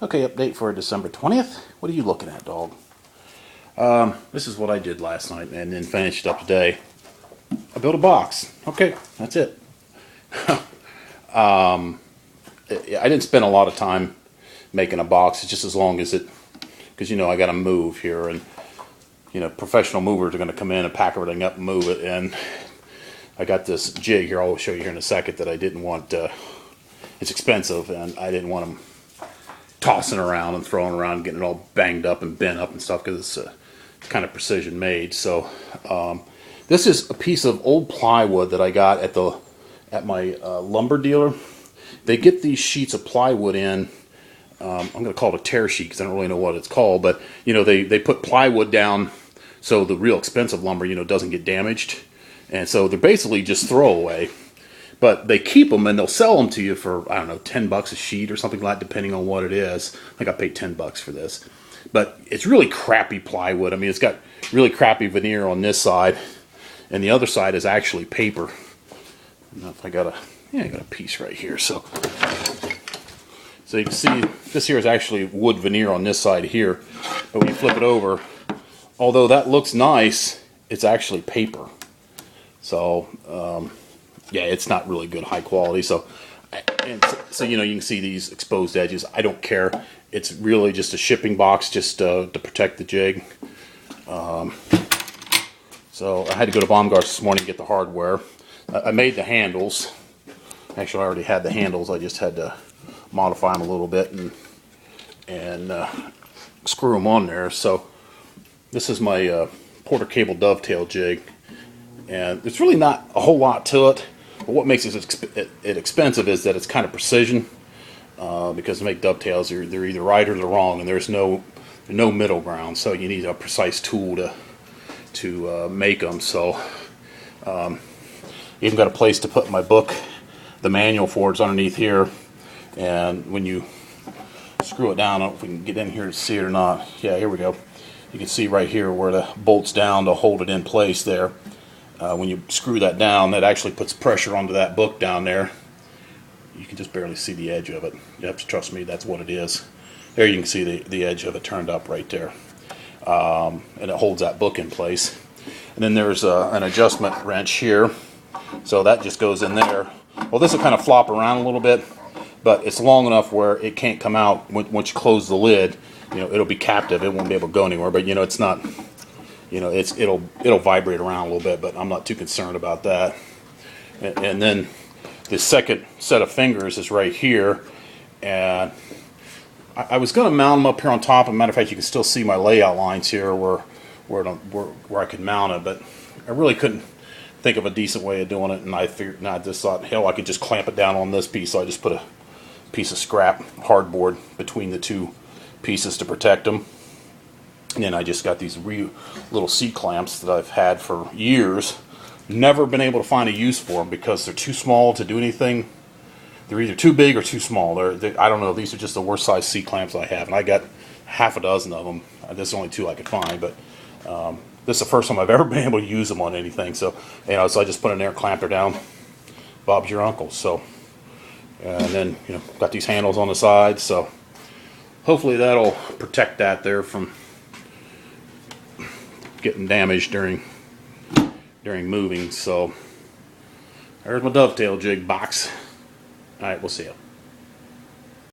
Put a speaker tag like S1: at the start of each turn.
S1: Okay, update for December 20th. What are you looking at, dog? This is what I did last night and then finished up today. I built a box. Okay, that's it. I didn't spend a lot of time making a box. It's just as long as because I got to move here, and professional movers are going to come in and pack everything up and move it. And I got this jig here. I'll show you here in a second that I didn't want. It's expensive, and I didn't want them tossing around and throwing around, getting it all banged up and bent up and stuff, because it's kind of precision made. So this is a piece of old plywood that I got at my lumber dealer. They get these sheets of plywood in. I'm going to call it a tear sheet because I don't really know what it's called, but they put plywood down so the real expensive lumber doesn't get damaged, and so they're basically just throwaway. But they keep them and they'll sell them to you for, I don't know, $10 a sheet or something like that, depending on what it is. I think I paid $10 for this. But it's really crappy plywood. I mean, it's got really crappy veneer on this side, and the other side is actually paper. I don't know if I got a piece right here. So you can see this here is actually wood veneer on this side here. But when you flip it over, although that looks nice, it's actually paper. So, yeah, it's not really good high quality. So you can see these exposed edges. I don't care. It's really just a shipping box, just to protect the jig. So I had to go to Baumgart's this morning to get the hardware. I made the handles. Actually, I already had the handles. I just had to modify them a little bit and screw them on there. So this is my Porter cable dovetail jig, and there's really not a whole lot to it. But what makes it expensive is that it's kind of precision, because to make dovetails, they're either right or they're wrong, and there's no middle ground. So you need a precise tool to make them. So even got a place to put my book. The manual for it's underneath here, and when you screw it down, I don't know if we can get in here to see it or not. Yeah, here we go. You can see right here where the bolt's down to hold it in place there. When you screw that down, that actually puts pressure onto that book down there. You can just barely see the edge of it. You have to trust me, that's what it is. There you can see the edge of it turned up right there. And it holds that book in place. And then there's an adjustment wrench here. So that just goes in there. Well, this will kind of flop around a little bit, but it's long enough where it can't come out. Once you close the lid, it'll be captive. It won't be able to go anywhere. But it's not. It'll vibrate around a little bit, but I'm not too concerned about that. And then the second set of fingers is right here, and I was going to mount them up here on top. As a matter of fact, you can still see my layout lines here where I could mount it, but I really couldn't think of a decent way of doing it, and I just thought, hell, I could just clamp it down on this piece. So I just put a piece of scrap hardboard between the two pieces to protect them. And then I just got these little C-clamps that I've had for years. Never been able to find a use for them because they're too small to do anything. They're either too big or too small. I don't know. These are just the worst size C-clamps I have, and I got half a dozen of them. There's only two I could find, but this is the first time I've ever been able to use them on anything. So so I just put in there, clamped her down. Bob's your uncle. So, and then got these handles on the side. So hopefully that'll protect that there from getting damaged during moving. So there's my dovetail jig box. All right, we'll see you.